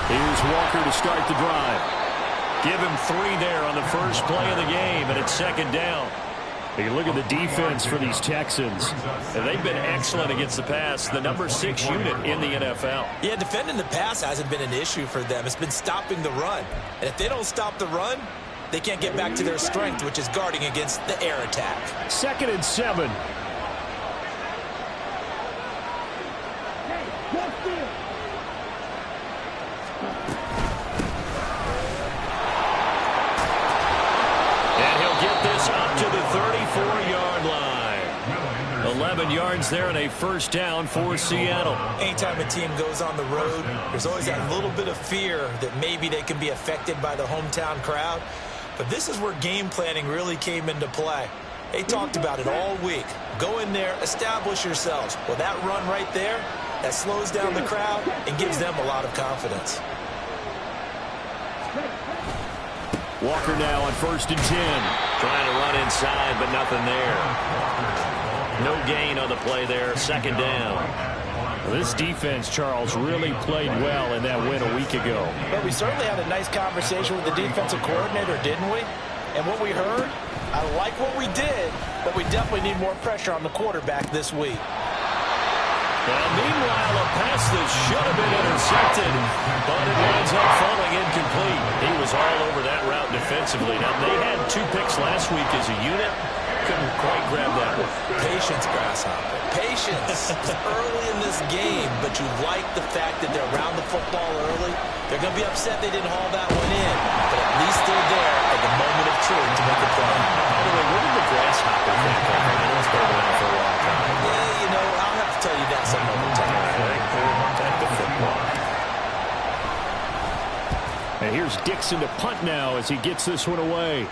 Here's Walker to start the drive. Give him 3 there on the first play of the game, and it's second down. You look at the defense for these Texans. And they've been excellent against the pass, the number 6 unit in the NFL. Yeah, defending the pass hasn't been an issue for them. It's been stopping the run. And if they don't stop the run, they can't get back to their strength, which is guarding against the air attack. 2nd and 7. And he'll get this up to the 34-yard line. 11 yards there and a first down for Seattle. Anytime a team goes on the road, there's always that little bit of fear that maybe they can be affected by the hometown crowd. But this is where game planning really came into play. They talked about it all week. Go in there, establish yourselves. Well, that run right there, that slows down the crowd and gives them a lot of confidence. Walker now on 1st and 10. Trying to run inside, but nothing there. No gain on the play there. 2nd down. This defense, Charles, really played well in that win a week ago. But we certainly had a nice conversation with the defensive coordinator, didn't we? And what we heard, I like what we did, but we definitely need more pressure on the quarterback this week. Well, meanwhile, a pass that should have been intercepted, but it ends up falling incomplete. He was all over that route defensively. Now, they had 2 picks last week as a unit. Couldn't quite grab that one. Patience, Grasshopper. Patience. It's early in this game, but you like the fact that they're around the football early. They're going to be upset they didn't haul that one in, but at least they're there at the moment of truth to make a play. By the way, what did the Grasshopper think of him? I know it's been around for a long time. Yeah, you know, I'll have to tell you that some other time. Back to football. And here's Dixon to punt now as he gets this one away.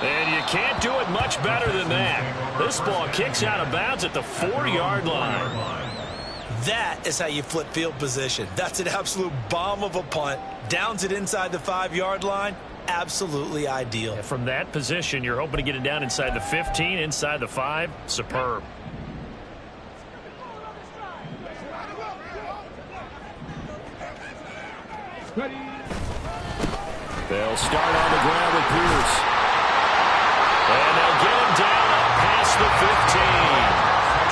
And you can't do it much better than that. This ball kicks out of bounds at the 4-yard line. That is how you flip field position. That's an absolute bomb of a punt. Downs it inside the 5-yard line. Absolutely ideal. From that position, you're hoping to get it down inside the 15, inside the 5. Superb. They'll start on the ground with Pierce. And they'll get him down up past the 15.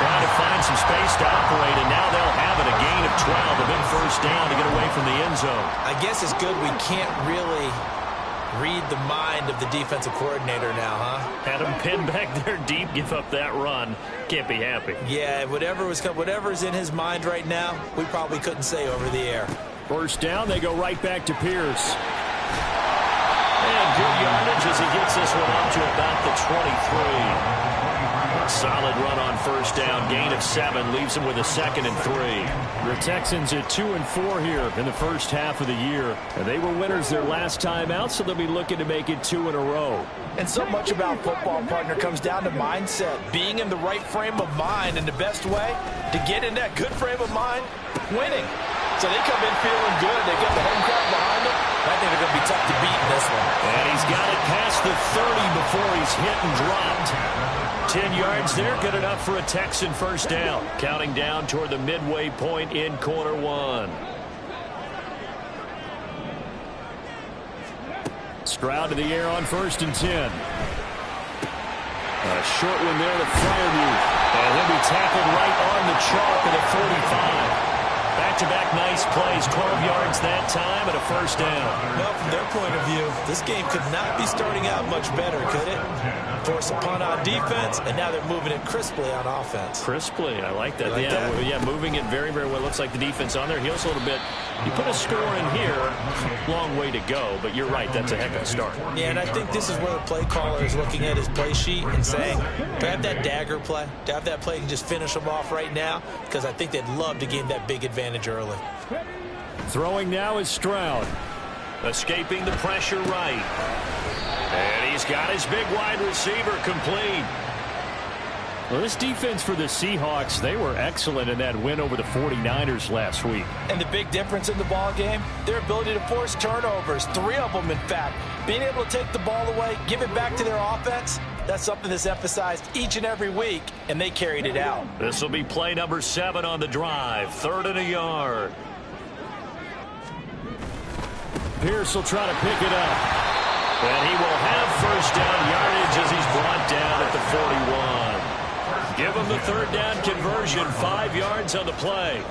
Trying to find some space to operate, and now they'll have it. A gain of 12, a big first down to get away from the end zone. I guess it's good we can't really read the mind of the defensive coordinator now, huh? Had him pinned back there deep, give up that run. Can't be happy. Yeah, whatever's in his mind right now, we probably couldn't say over the air. First down, they go right back to Pierce. And good yardage as he gets this one up to about the 23. Solid run on first down. Gain of 7 leaves him with a 2nd and 3. The Texans at 2-4 here in the first half of the year. And they were winners their last time out, so they'll be looking to make it 2 in a row. And so much about football, partner, comes down to mindset. Being in the right frame of mind, and the best way to get in that good frame of mind, winning. So they come in feeling good. They get the home crowd behind them. I think they're going to be tough to beat in this one. And he's got it past the 30 before he's hit and dropped. 10 yards there, good enough for a Texan first down. Counting down toward the midway point in quarter 1. Stroud to the air on 1st and 10. A short one there to Fryermuth. And he'll be tackled right on the chalk at the 45. Back-to-back nice plays, 12 yards that time and a first down. Well, from their point of view, this game could not be starting out much better, could it? Force a punt on defense, and now they're moving it crisply on offense. Crisply, I like that. Like that? Yeah, moving it very, very well. Looks like the defense on their heels a little bit. You put a score in here, long way to go, but you're right, that's a heck of a start. Yeah, and I think this is where the play caller is looking at his play sheet and saying, to have that dagger play, to have that play and just finish them off right now, because I think they'd love to gain that big advantage early. Throwing now is Stroud. Escaping the pressure right. And he's got his big wide receiver complete. Well, this defense for the Seahawks, they were excellent in that win over the 49ers last week. And the big difference in the ball game, their ability to force turnovers, 3 of them in fact. Being able to take the ball away, give it back to their offense, That's something that's emphasized each and every week, and they carried it out. This will be play number 7 on the drive. 3rd and a yard. Pierce will try to pick it up. And he will have first down yardage as he's brought down at the 41. Give him the 3rd down conversion, 5 yards on the play.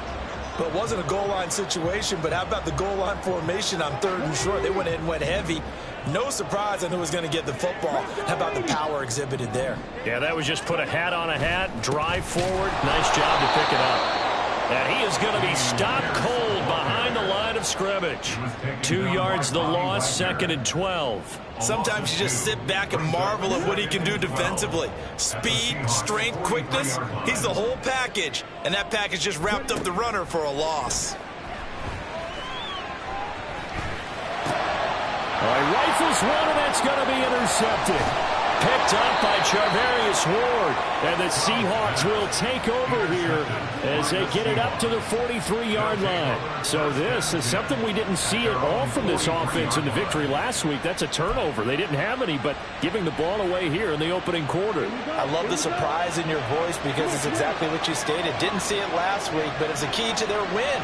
But it wasn't a goal line situation, but how about the goal line formation on 3rd and short? They went in, went heavy. No surprise on who was going to get the football. How about the power exhibited there? Yeah, that was just put a hat on a hat, drive forward. Nice job to pick it up. And he is going to be stopped cold behind the line of scrimmage. 2 yards the loss, 2nd and 12. Sometimes you just sit back and marvel at what he can do defensively. Speed, strength, quickness, he's the whole package. And that package just wrapped up the runner for a loss. All right, rifles one, and that's going to be intercepted. Picked up by Charvarius Ward. And the Seahawks will take over here as they get it up to the 43-yard line. So this is something we didn't see at all from this offense in the victory last week. That's a turnover. They didn't have any, but giving the ball away here in the opening quarter. I love the surprise in your voice because it's exactly what you stated. Didn't see it last week, but it's a key to their win.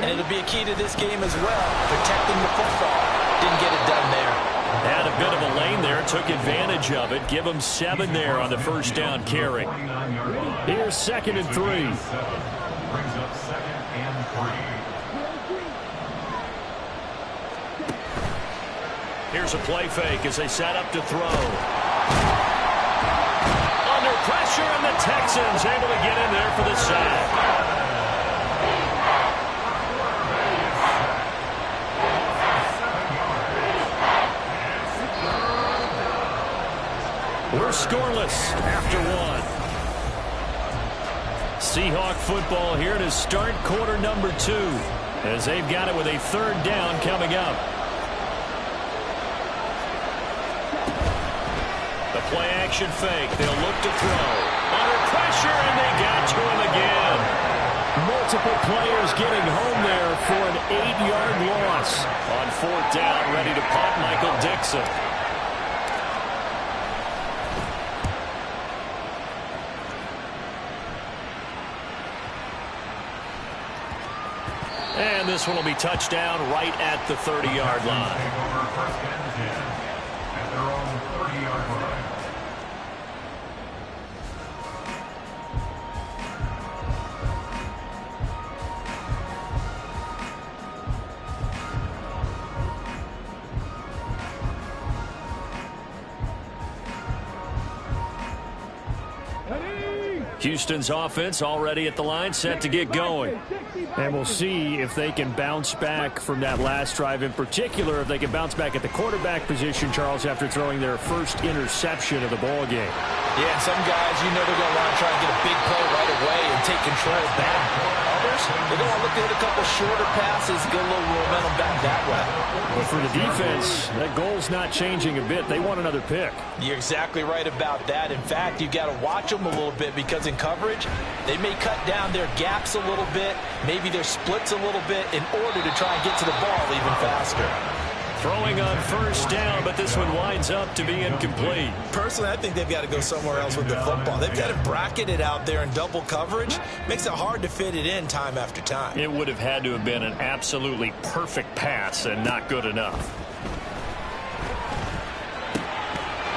And it'll be a key to this game as well, protecting the football. Didn't get it done there. Had a bit of a lane there, took advantage of it. Give him 7 there on the first down carry. Here's 2nd and 3. Brings up 2nd and 3. Here's a play fake as they set up to throw. Under pressure, and the Texans able to get in there for the sack. We're scoreless after 1. Seahawk football here to start quarter number 2 as they've got it with a 3rd down coming up. The play action fake. They'll look to throw. Under pressure, and they got to him again. Multiple players getting home there for an 8-yard loss. On 4th down, ready to punt, Michael Dixon. And this one will be touchdown right at the 30-yard line. Take over 1st and 10 at their own 30-yard line. Houston's offense already at the line, set to get going. And we'll see if they can bounce back from that last drive, in particular if they can bounce back at the quarterback position, Charles, after throwing their first interception of the ball game. Yeah, some guys, you know they're going to want to try and get a big play right away and take control back. Others, they're going to look to hit a couple shorter passes, get a little momentum back that way. But for the defense, that goal's not changing a bit. They want another pick. You're exactly right about that. In fact, you've got to watch them a little bit because in coverage, they may cut down their gaps a little bit, maybe their splits a little bit in order to try and get to the ball even faster. Throwing on first down, but this one winds up to be incomplete. Personally, I think they've got to go somewhere else with the football. They've got it bracketed out there in double coverage. Makes it hard to fit it in time after time. It would have had to have been an absolutely perfect pass and not good enough.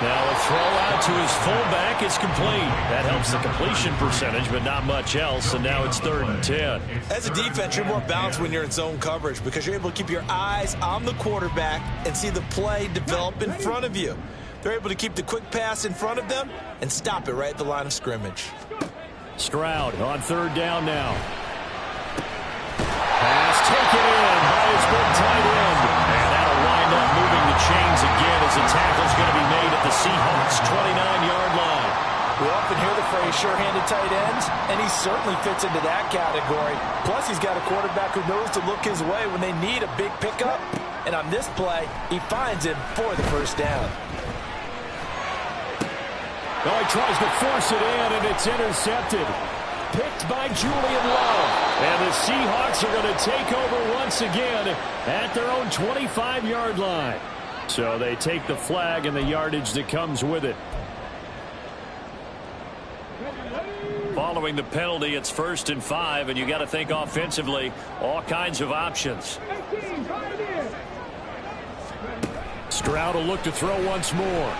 Now a throw out to his fullback is complete. That helps the completion percentage, but not much else, and now it's 3rd and 10. As a defense, you're more balanced when you're in zone coverage because you're able to keep your eyes on the quarterback and see the play develop in front of you. They're able to keep the quick pass in front of them and stop it right at the line of scrimmage. Stroud on 3rd down now. Pass taken in by his big tight end. And that'll wind up moving the chains again as the tackle's going to be made at the Seahawks' 29-yard line. We often hear the phrase sure-handed tight ends, and he certainly fits into that category. Plus, he's got a quarterback who knows to look his way when they need a big pickup. And on this play, he finds him for the first down. Oh, he tries to force it in, and it's intercepted. Picked by Julian Love. And the Seahawks are going to take over once again at their own 25-yard line. So they take the flag and the yardage that comes with it. Following the penalty, it's 1st and 5, and you got to think offensively, all kinds of options. Stroud will look to throw once more.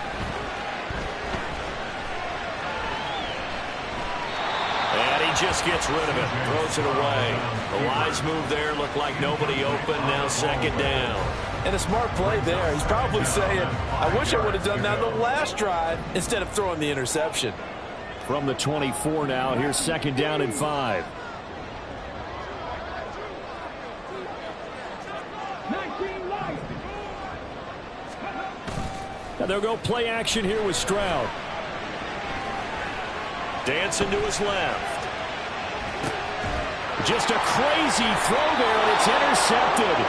And he just gets rid of it, throws it away. A wise move there, looked like nobody open, now 2nd down. And a smart play there. He's probably saying, I wish I would have done that the last drive instead of throwing the interception. From the 24 now, here's 2nd down and 5. Now they'll go play action here with Stroud. Dancing to his left. Just a crazy throw there, and it's intercepted.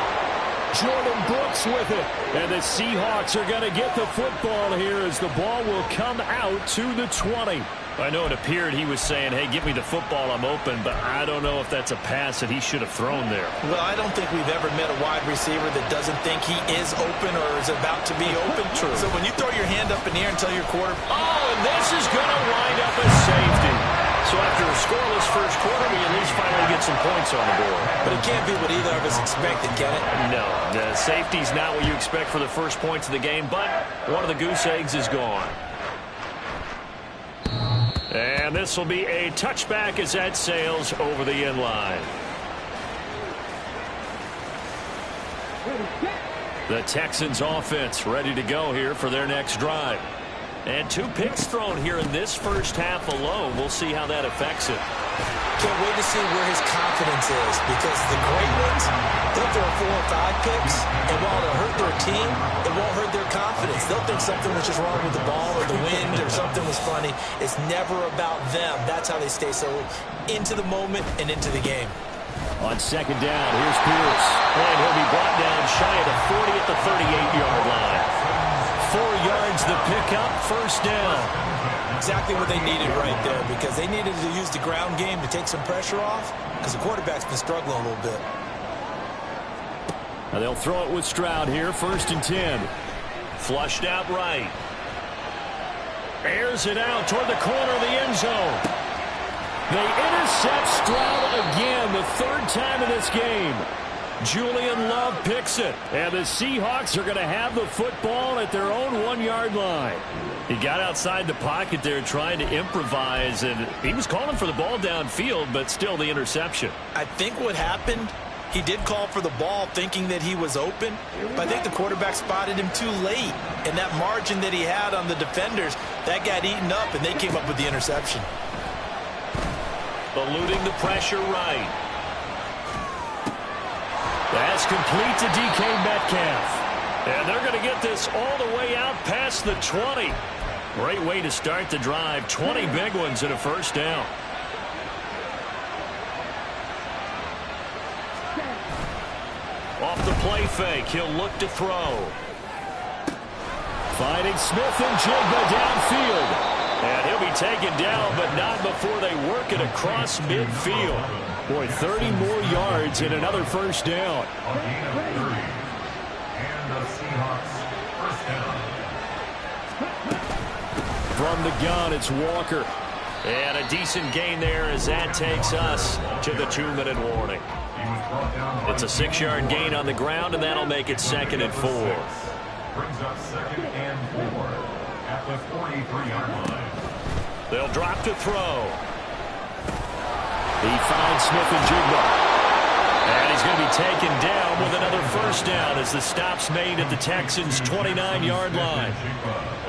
Jordan Brooks with it. And the Seahawks are going to get the football here as the ball will come out to the 20. I know it appeared he was saying, hey, give me the football, I'm open, but I don't know if that's a pass that he should have thrown there. Well, I don't think we've ever met a wide receiver that doesn't think he is open or is about to be open. True. So when you throw your hand up in the air and tell your quarter, oh, and this is going to wind up as safety. So after a scoreless first quarter, we at least finally get some points on the board. But it can't be what either of us expected, can it? No, the safety's not what you expect for the first points of the game, but one of the goose eggs is gone. And this will be a touchback as that sails over the end line. The Texans offense ready to go here for their next drive. And 2 picks thrown here in this first half alone. We'll see how that affects it. Can't wait to see where his confidence is, because the great ones, they'll throw 4 or 5 picks, and while it'll hurt their team, it won't hurt their confidence. They'll think something was just wrong with the ball or the wind or something was funny. It's never about them. That's how they stay so into the moment and into the game. On 2nd down, here's Pierce. And he'll be brought down shy of the 40 at the 38-yard line. 4 yards the pickup, 1st down. Exactly what they needed right there, because they needed to use the ground game to take some pressure off, because the quarterback's been struggling a little bit. Now they'll throw it with Stroud here, 1st and 10. Flushed out right. Airs it out toward the corner of the end zone. They intercept Stroud again, the 3rd time in this game. Julian Love picks it, and the Seahawks are going to have the football at their own 1-yard line. He got outside the pocket there trying to improvise, and he was calling for the ball downfield, but still the interception. I think what happened, he did call for the ball thinking that he was open, but I think the quarterback spotted him too late, and that margin that he had on the defenders, that got eaten up, and they came up with the interception. Eluding the pressure right. That's complete to DK Metcalf. And they're going to get this all the way out past the 20. Great way to start the drive. 20 big ones and a 1st down. Off the play fake, he'll look to throw. Finding Smith and Jigba downfield. And he'll be taken down, but not before they work it across midfield. Boy, 30 more yards and another 1st down. And the Seahawks 1st down. From the gun, it's Walker. And a decent gain there as that takes us to the 2-minute warning. It's a 6-yard gain on the ground, and that'll make it 2nd and 4. Brings up 2nd and 4 at the 43-yard line. They'll drop to throw. He finds Smith and Jigba. And he's going to be taken down with another 1st down as the stop's made at the Texans' 29-yard line.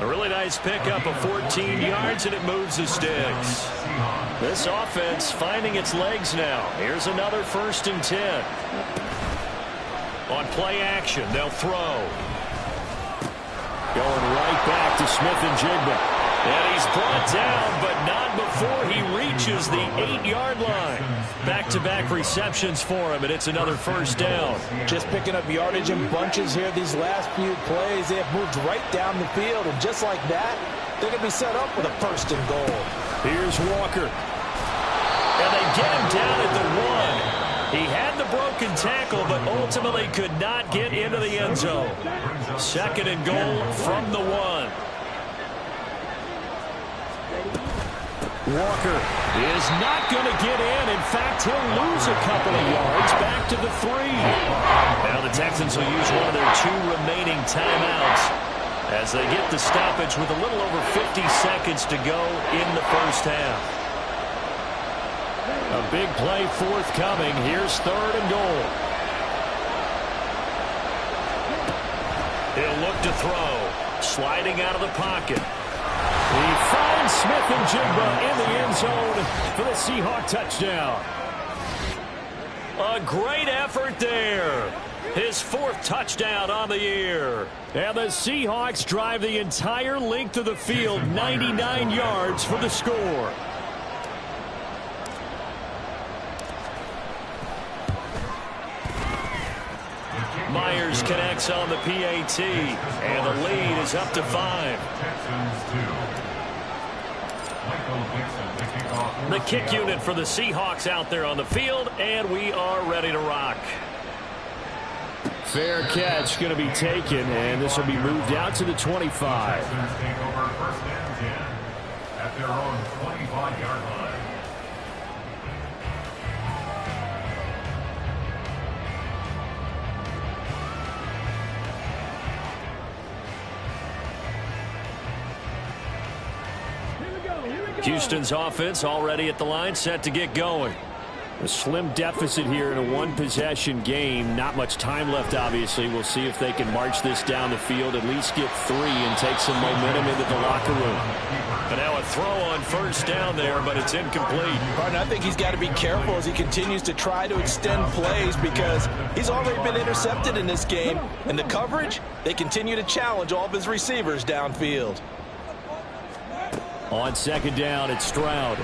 A really nice pickup of 14 yards, and it moves the sticks. This offense finding its legs now. Here's another 1st and 10. On play action, they'll throw. Going right back to Smith and Jigba. And he's brought down, but not before he reaches the 8-yard line. Back-to-back receptions for him, and it's another 1st down. Just picking up yardage in bunches here these last few plays. They have moved right down the field, and just like that, they're going to be set up with a 1st and goal. Here's Walker. And they get him down at the 1. He had the broken tackle, but ultimately could not get into the end zone. 2nd and goal from the 1. Walker is not going to get in. In fact, he'll lose a couple of yards back to the 3. Now the Texans will use one of their 2 remaining timeouts as they get the stoppage with a little over 50 seconds to go in the first half. A big play forthcoming. Here's 3rd and goal. He'll look to throw. Sliding out of the pocket. He finds Smith and Jigba in the end zone for the Seahawk touchdown. A great effort there. His 4th touchdown on the year. And the Seahawks drive the entire length of the field, 99 yards for the score. Myers connects on the PAT, and the lead is up to 5. The kick unit for the Seahawks out there on the field, and we are ready to rock. Fair catch going to be taken, and this will be moved out to the 25. At their own 25-yard line. Houston's offense already at the line, set to get going. A slim deficit here in a 1-possession game. Not much time left, obviously. We'll see if they can march this down the field, at least get 3 and take some momentum into the locker room. And now a throw on first down there, but it's incomplete. Partner, I think he's got to be careful as he continues to try to extend plays because he's already been intercepted in this game. And the coverage, they continue to challenge all of his receivers downfield. On 2nd down, it's Stroud.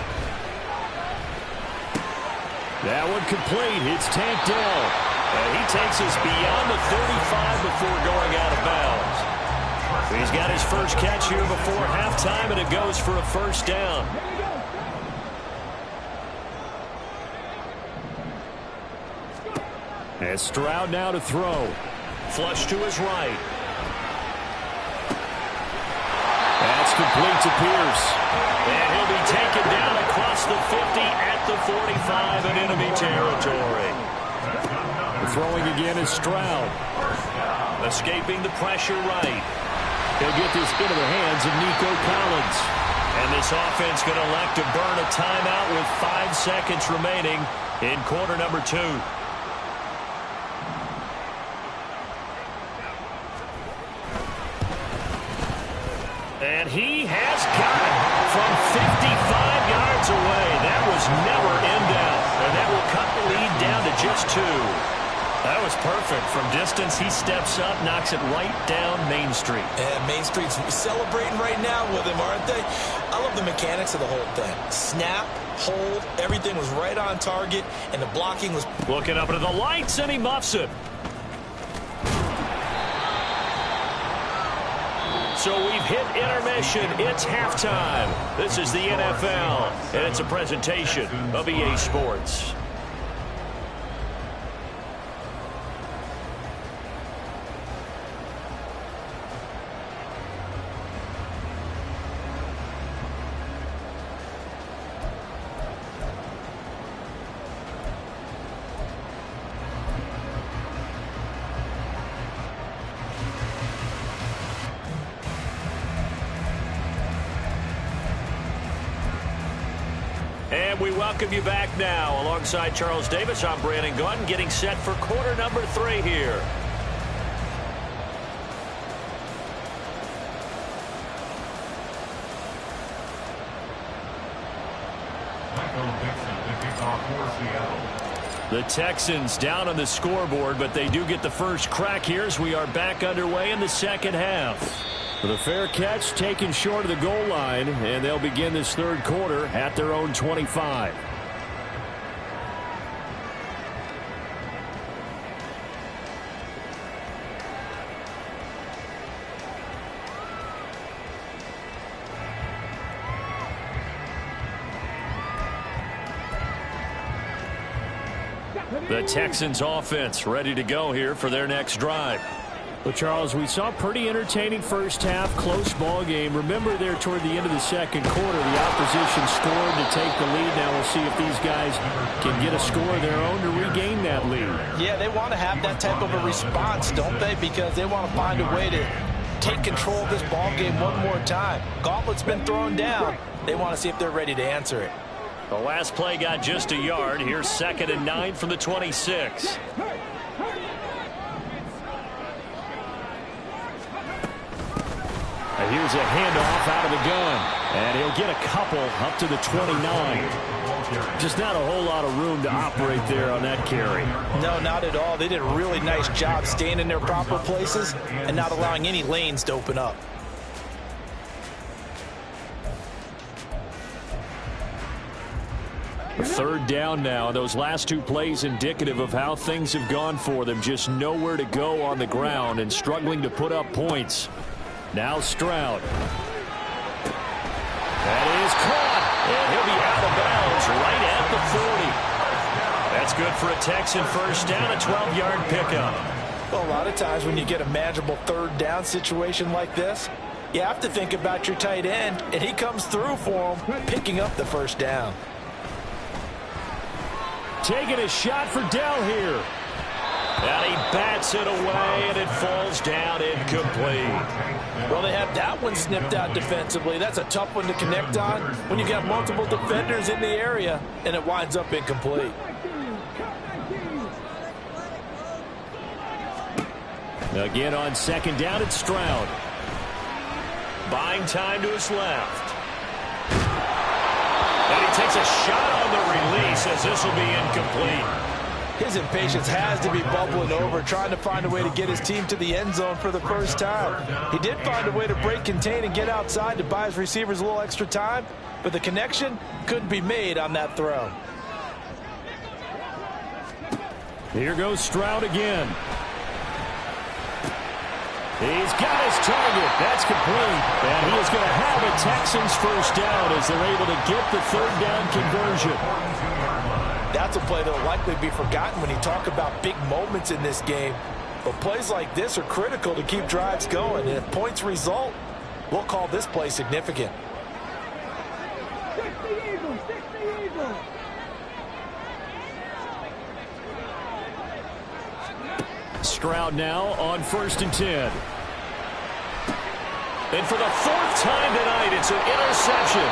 That one complete. It's tanked down. And he takes us beyond the 35 before going out of bounds. He's got his first catch here before halftime, and it goes for a first down. And Stroud now to throw. Flush to his right. That's complete to Pierce. And he'll be taken down across the 50 at the 45 in enemy territory. The throwing again is Stroud. Escaping the pressure right. He'll get this into the hands of Nico Collins. And this offense going to elect to burn a timeout with 5 seconds remaining in quarter number 2. And he has got it from 55 yards away. That was never in doubt. And that will cut the lead down to just 2. That was perfect. From distance, he steps up, knocks it right down Main Street. And Main Street's celebrating right now with him, aren't they? I love the mechanics of the whole thing. Snap, hold, everything was right on target, and the blocking was... Looking up into the lights, and he muffs it. So we've hit intermission. It's halftime. This is the NFL, and it's a presentation of EA Sports. And we welcome you back now. Alongside Charles Davis, I'm Brandon Gaudin, getting set for quarter number 3 here. The Texans down on the scoreboard, but they do get the first crack here as we are back underway in the second half. The fair catch taken short of the goal line, and they'll begin this third quarter at their own 25. The Texans offense ready to go here for their next drive. Well, Charles, we saw a pretty entertaining first half, close ball game. Remember there toward the end of the second quarter, the opposition scored to take the lead. Now we'll see if these guys can get a score of their own to regain that lead. Yeah, they want to have that type of a response, don't they? Because they want to find a way to take control of this ball game one more time. Gauntlet's been thrown down. They want to see if they're ready to answer it. The last play got just a yard. Here's 2nd and 9 from the 26. And here's a handoff out of the gun. And he'll get a couple up to the 29. Just not a whole lot of room to operate there on that carry. No, not at all. They did a really nice job staying in their proper places and not allowing any lanes to open up. Third down now. Those last 2 plays indicative of how things have gone for them. Just nowhere to go on the ground and struggling to put up points. Now Stroud. That is caught. And he'll be out of bounds right at the 40. That's good for a Texan first down, a 12-yard pickup. Well, a lot of times when you get a manageable third down situation like this, you have to think about your tight end, and he comes through for him, picking up the first down. Taking a shot for Dell here. And he bats it away, and it falls down incomplete. Well, they have that one snipped out defensively. That's a tough one to connect on when you got multiple defenders in the area, and it winds up incomplete. Again on 2nd down, it's Stroud. Buying time to his left. And he takes a shot on the release as this will be incomplete. His impatience has to be bubbling over, trying to find a way to get his team to the end zone for the first time. He did find a way to break contain and get outside to buy his receivers a little extra time, but the connection couldn't be made on that throw. Here goes Stroud again. He's got his target. That's complete. And he is going to have a Texans first down as they're able to get the third down conversion. That's a play that will likely be forgotten when you talk about big moments in this game. But plays like this are critical to keep drives going. And if points result, we'll call this play significant. Stroud now on 1st and 10. And for the 4th time tonight, it's an interception.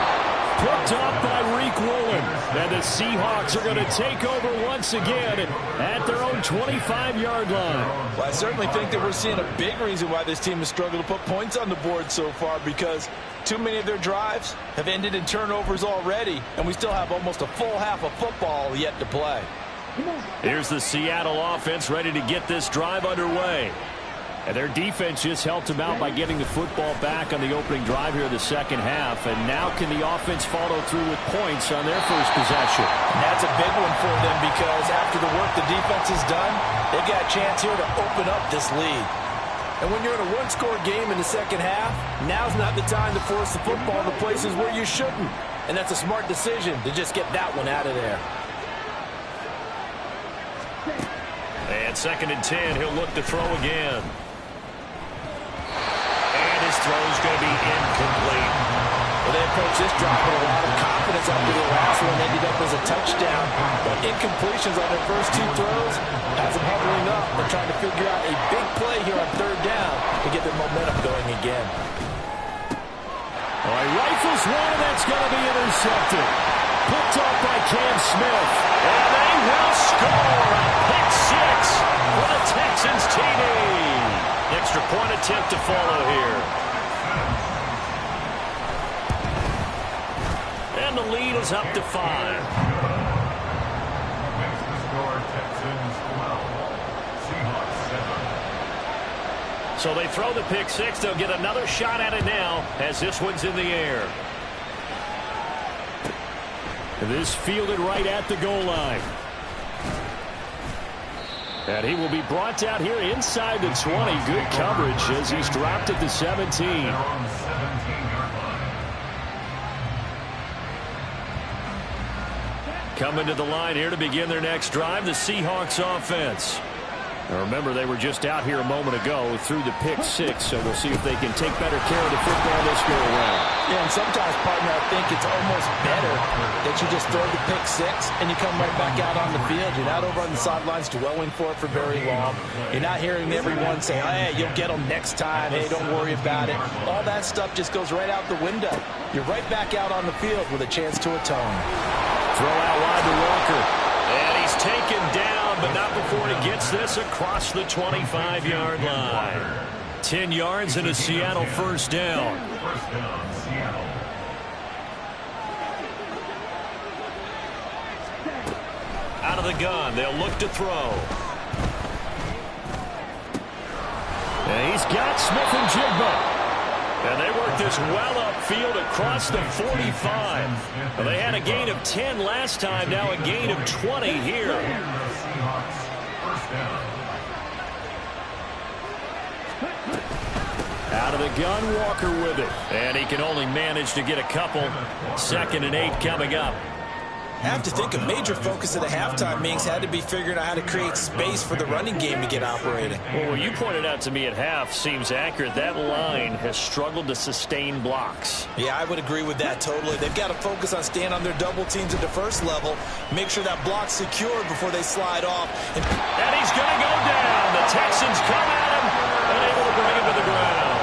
Picked off by Reek Woolen. And the Seahawks are going to take over once again at their own 25-yard line. Well, I certainly think that we're seeing a big reason why this team has struggled to put points on the board so far, because too many of their drives have ended in turnovers already, and we still have almost a full half of football yet to play. Here's the Seattle offense ready to get this drive underway. And their defense just helped them out by getting the football back on the opening drive here in the second half. And now can the offense follow through with points on their first possession? And that's a big one for them, because after the work the defense has done, they've got a chance here to open up this lead. And when you're in a one-score game in the second half, now's not the time to force the football in the places where you shouldn't. And that's a smart decision to just get that one out of there. And 2nd and 10, he'll look to throw again. Throw is going to be incomplete. Well, they approached this drive with a lot of confidence after the last one ended up as a touchdown. But incompletions on their first 2 throws has them huddling up. They're trying to figure out a big play here on 3rd down to get their momentum going again. All right, rifles one, and that's going to be intercepted. Picked off by Cam Smith. And they will score. Pick 6 for the Texans TD. Extra point attempt to follow here. And the lead is up to 5. Makes the score Texans 12, Seahawks 7. So they throw the pick 6. They'll get another shot at it now as this one's in the air. This fielded right at the goal line. And he will be brought down here inside the 20. Good coverage as he's dropped at the 17. Coming to the line here to begin their next drive, the Seahawks offense. Remember, they were just out here a moment ago through the pick six, so we'll see if they can take better care of the football this go around. Yeah, and sometimes, partner, I think it's almost better that you just throw the pick six and you come right back out on the field. You're not over on the sidelines dwelling for it for very long. You're not hearing everyone say, hey, you'll get them next time. Hey, don't worry about it. All that stuff just goes right out the window. You're right back out on the field with a chance to atone. Throw out wide to Walker. And he's taken down, but not before he gets this across the 25-yard line. 10 yards and a Seattle first down. Seattle. Out of the gun, they'll look to throw. And he's got Smith-Njigba. And they work this well upfield across the 45. Well, they had a gain of 10 last time, now a gain of 20 here. Out of the gun, Walker with it. And he can only manage to get a couple. 2nd and 8 coming up. I have to think a major focus of the halftime meetings had to be figuring out how to create space for the running game to get operating. Well, what you pointed out to me at half seems accurate. That line has struggled to sustain blocks. Yeah, I would agree with that totally. They've got to focus on staying on their double teams at the first level, make sure that block's secured before they slide off. And he's going to go down. The Texans come at him, unable to bring him to the ground.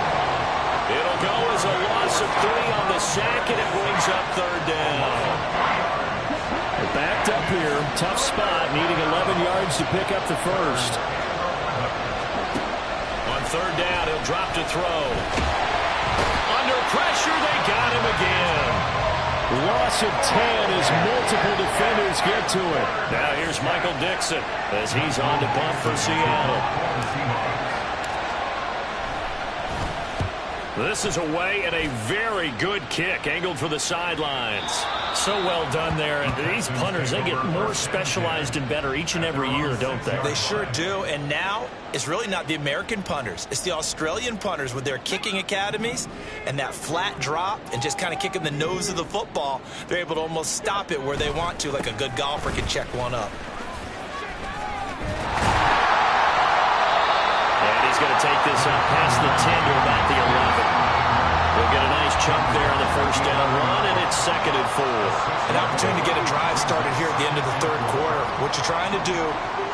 It'll go as a loss of 3 on the sack, and it brings up 3rd down. They're backed up here. Tough spot, needing 11 yards to pick up the first. On 3rd down, he'll drop to throw. Under pressure, they got him again. Loss of 10 as multiple defenders get to it. Now here's Michael Dixon as he's on to punt for Seattle. This is away and a very good kick, angled for the sidelines. So well done there. And these punters, they get more specialized and better each and every year, don't they? They sure do. And now it's really not the American punters. It's the Australian punters with their kicking academies and that flat drop and just kind of kicking the nose of the football. They're able to almost stop it where they want to, like a good golfer can check one up. He's going to take this up past the 10 to about the 11. They'll get a nice chunk there on the first down run, and it's 2nd and 4. An opportunity to get a drive started here at the end of the 3rd quarter. What you're trying to do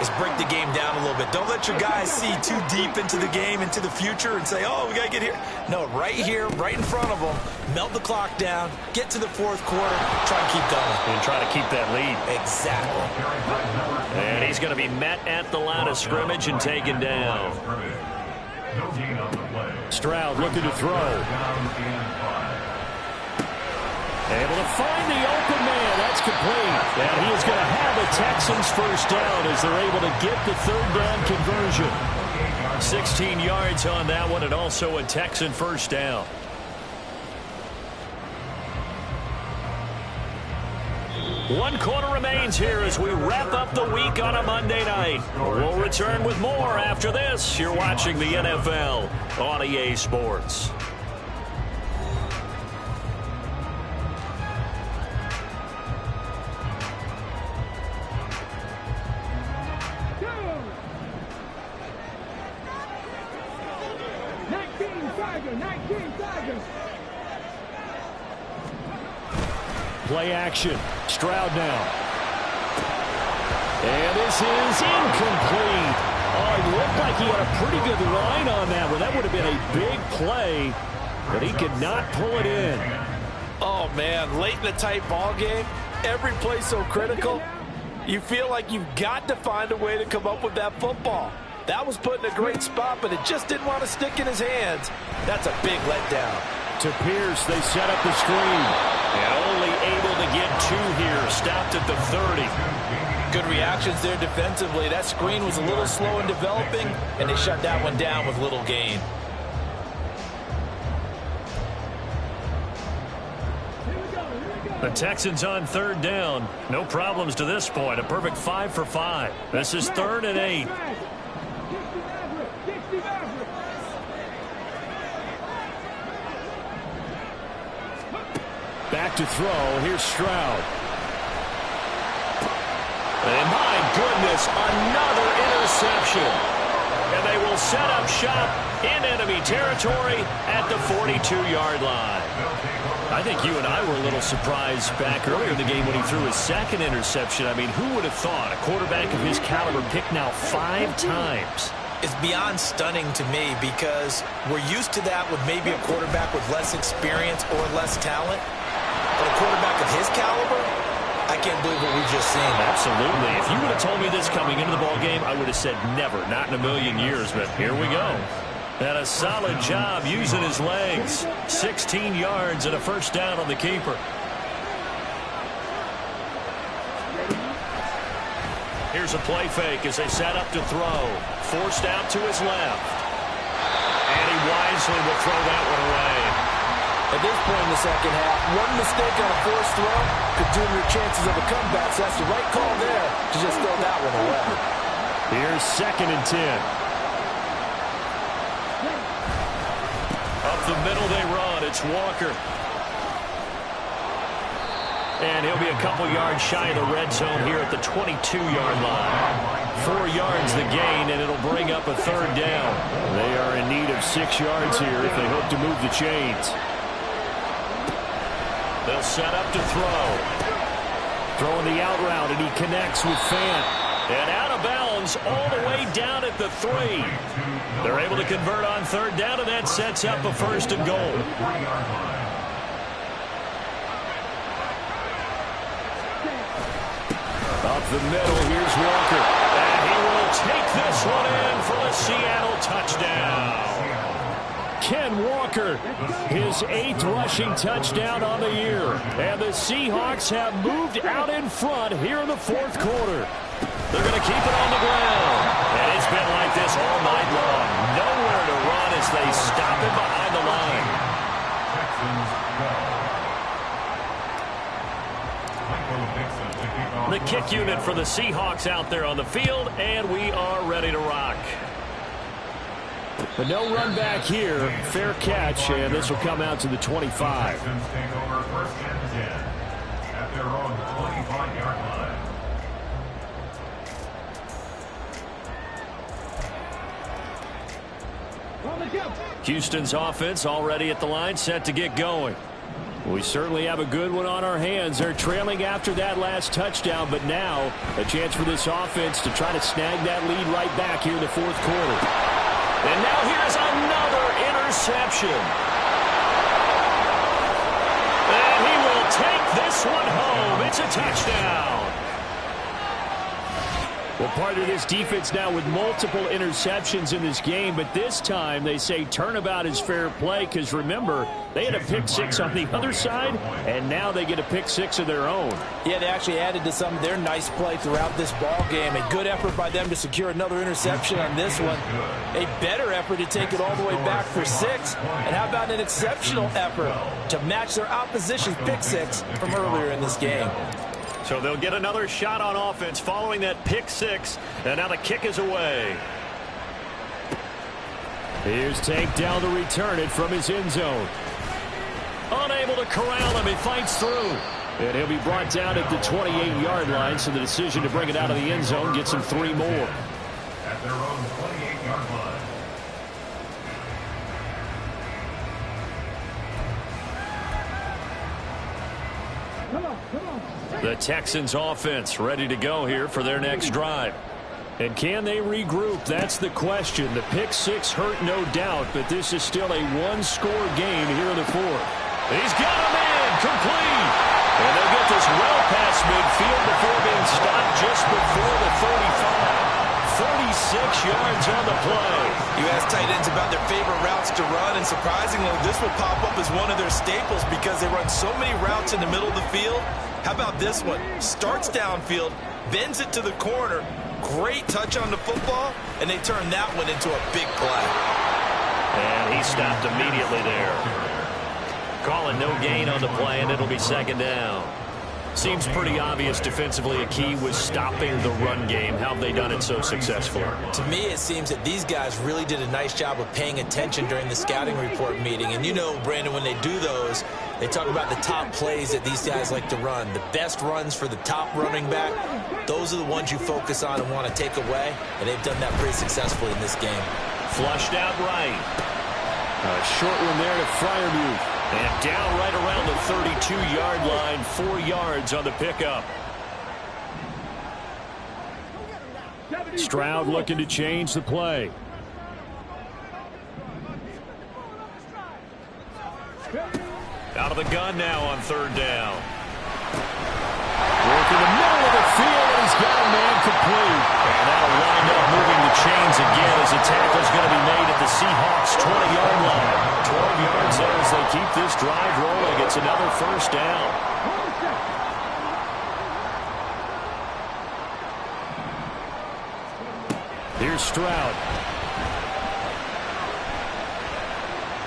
is break the game down a little bit. Don't let your guys see too deep into the game, into the future, and say, oh, we got to get here. No, right here, right in front of them, melt the clock down, get to the 4th quarter, try to keep going. And try to keep that lead. Exactly. And he's going to be met at the line of scrimmage and taken down. Stroud looking to throw. Able to find the open man. That's complete. And he is going to have a Texans first down as they're able to get the 3rd down conversion. 16 yards on that one, and also a Texan first down. One quarter remains here as we wrap up the week on a Monday night. We'll return with more after this. You're watching the NFL on EA Sports. Play action. Stroud now. And this is incomplete. Oh, it looked like he had a pretty good line on that one. That would have been a big play, but he could not pull it in. Oh, man, late in a tight ball game, every play so critical, you feel like you've got to find a way to come up with that football. That was put in a great spot, but it just didn't want to stick in his hands. That's a big letdown. To Pierce, they set up the screen. And only able to get 2 here. Stopped at the 30. Good reactions there defensively. That screen was a little slow in developing, and they shut that one down with little gain. The Texans on 3rd down. No problems to this point. A perfect 5 for 5. This is 3rd and 8. Back to throw. Here's Stroud. And my goodness, another interception. And they will set up shop in enemy territory at the 42-yard line. I think you and I were a little surprised back earlier in the game when he threw his second interception. I mean, who would have thought a quarterback of his caliber picked now 5 times? It's beyond stunning to me because we're used to that with maybe a quarterback with less experience or less talent. But a quarterback of his caliber, I can't believe what we've just seen. Absolutely. If you would have told me this coming into the ballgame, I would have said never, not in a million years. But here we go. And a solid job using his legs. 16 yards and a first down on the keeper. Here's a play fake as they set up to throw. Forced out to his left. And he wisely will throw that one away. At this point in the second half, one mistake on a forced throw could doom your chances of a comeback. So that's the right call there to just throw that one away. Here's 2nd and 10. Up the middle they run. It's Walker. And he'll be a couple yards shy of the red zone here at the 22-yard line. 4 yards the gain, and it'll bring up a 3rd down. They are in need of 6 yards here if they hope to move the chains. They'll set up to throw. Throwing the out route, and he connects with Fant. And out of bounds all the way down at the 3. They're able to convert on 3rd down, and that sets up a 1st and goal. Up the middle, here's Walker. And he will take this one in for the Seattle touchdown. Ken Walker, his 8th rushing touchdown on the year. And the Seahawks have moved out in front here in the 4th quarter. They're going to keep it on the ground. And it's been like this all night long. Nowhere to run as they stop him behind the line. The kick unit for the Seahawks out there on the field, and we are ready to rock. But no run back here. Fair catch, and this will come out to the 25. Houston's offense already at the line, set to get going. We certainly have a good one on our hands. They're trailing after that last touchdown, but now a chance for this offense to try to snag that lead right back here in the 4th quarter. And now here's another interception. And he will take this one home. It's a touchdown. Well, part of this defense now with multiple interceptions in this game, but this time they say turnabout is fair play because, remember, they had a pick 6 on the other side, and now they get a pick 6 of their own. Yeah, they actually added to some of their nice play throughout this ball game. A good effort by them to secure another interception on this one. A better effort to take it all the way back for 6. And how about an exceptional effort to match their opposition's pick 6 from earlier in this game. So they'll get another shot on offense following that pick 6. And now the kick is away. Here's Tank down to return it from his end zone. Unable to corral him. He fights through. And he'll be brought down at the 28-yard line. So the decision to bring it out of the end zone gets him 3 more. At their own 28-yard line. The Texans offense ready to go here for their next drive. And can they regroup? That's the question. The pick 6 hurt, no doubt, but this is still a 1-score game here in the 4th. He's got him in, complete. And they'll get this well past midfield before being stopped just before the 35. 36 yards on the play. You ask tight ends about their favorite routes to run, and surprisingly, this will pop up as one of their staples because they run so many routes in the middle of the field. How about this one? Starts downfield, bends it to the corner, great touch on the football, and they turn that one into a big play. And he stopped immediately there. Calling no gain on the play, and it'll be 2nd down. Seems pretty obvious defensively a key was stopping the run game. How have they done it so successfully? To me, it seems that these guys really did a nice job of paying attention during the scouting report meeting. And you know, Brandon, when they do those, they talk about the top plays that these guys like to run. The best runs for the top running back, those are the ones you focus on and want to take away. And they've done that pretty successfully in this game. Flushed out right. A short one there to Freiermuth. And down right around the 32-yard line, 4 yards on the pickup. Stroud looking to change the play. Out of the gun now on 3rd down. Work in the middle of the field, and he's got a man complete. And that'll wind up moving the chains again as a tackle's going to be made at the Seahawks' 20-yard line. 12 yards there as they keep this drive rolling. It's another 1st down. Here's Stroud.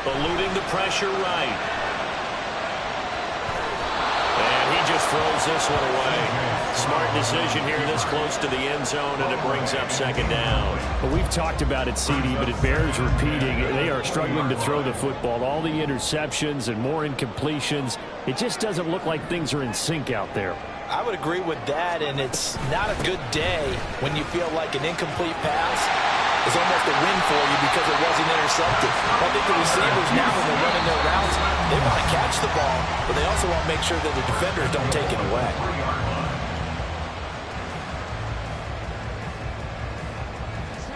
Eluding the pressure right. And he just throws this one away. Smart decision here this close to the end zone, and it brings up 2nd down. Well, we've talked about it, CD, but it bears repeating. They are struggling to throw the football. All the interceptions and more incompletions. It just doesn't look like things are in sync out there. I would agree with that, and it's not a good day when you feel like an incomplete pass is almost a win for you because it wasn't intercepted. I think the receivers now, when they're running their routes, they want to catch the ball, but they also want to make sure that the defenders don't take it away.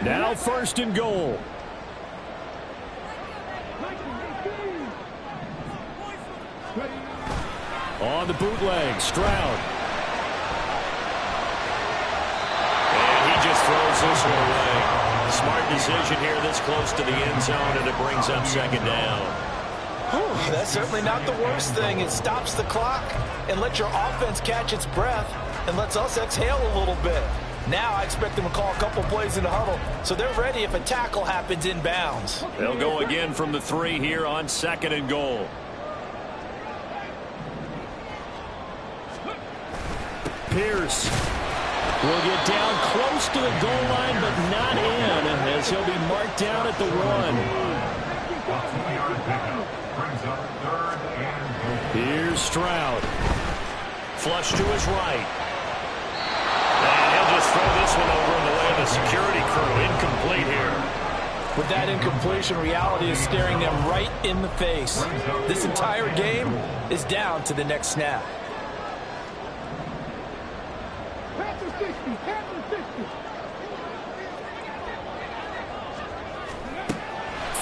Now 1st and goal. On the bootleg, Stroud. And he just throws this one away. Smart decision here this close to the end zone, and it brings up 2nd down. Whew, that's certainly not the worst thing. It stops the clock and lets your offense catch its breath and lets us exhale a little bit. Now I expect them to call a couple plays in the huddle, so they're ready if a tackle happens inbounds. They'll go again from the 3 here on 2nd and goal. Pierce will get down close to the goal line, but not in, as he'll be marked down at the 1. Here's Stroud. Flush to his right. And he'll just throw this one over in the way of the security crew. Incomplete here. With that incompletion, reality is staring them right in the face. This entire game is down to the next snap.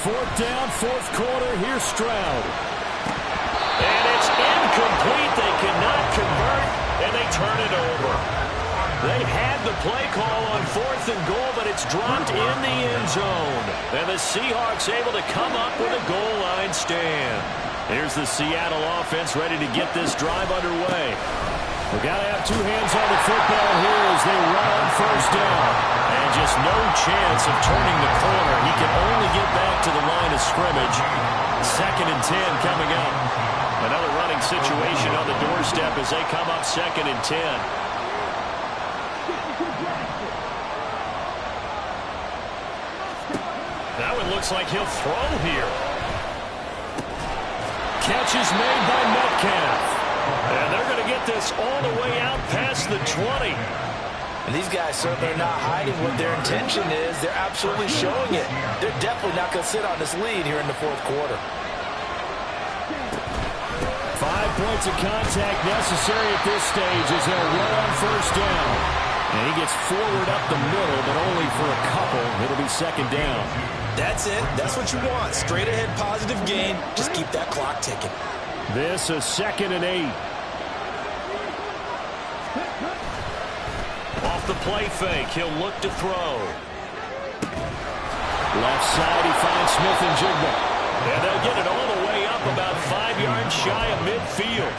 4th down, 4th quarter. Here's Stroud. And it's incomplete. They cannot convert, and they turn it over. They had the play call on 4th and goal, but it's dropped in the end zone. And the Seahawks able to come up with a goal line stand. Here's the Seattle offense ready to get this drive underway. We've got to have 2 hands on the football here as they run on 1st down. And just no chance of turning the corner. He can only get back to the line of scrimmage. 2nd and 10 coming up. Another running situation on the doorstep as they come up 2nd and 10. That one looks like he'll throw here. Catch is made by Metcalf. And they're going to get this all the way out past the 20. And these guys certainly are not hiding what their intention is. They're absolutely showing it. They're definitely not going to sit on this lead here in the 4th quarter. 5 points of contact necessary at this stage as they'll run on 1st down. And he gets forward up the middle, but only for a couple. It'll be 2nd down. That's it. That's what you want. Straight ahead positive gain. Just keep that clock ticking. This is 2nd and 8. Off the play fake, he'll look to throw. Left side, he finds Smith and Jigba. And they'll get it all the way up about 5 yards yards shy of midfield.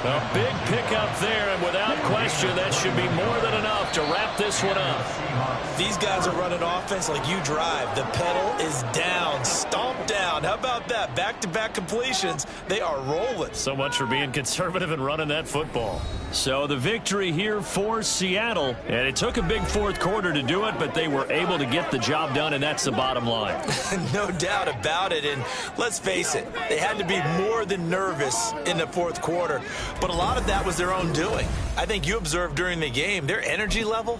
A big pickup there, and without question, that should be more than enough to wrap this one up. These guys are running offense like you drive. The pedal is down, stomped down. How about that? Back-to-back completions. They are rolling. So much for being conservative and running that football. So the victory here for Seattle, and it took a big fourth quarter to do it, but they were able to get the job done, and that's the bottom line. No doubt about it, and let's face it, they had to be more than nervous in the fourth quarter, but a lot of that was their own doing. I think you observed during the game, their energy level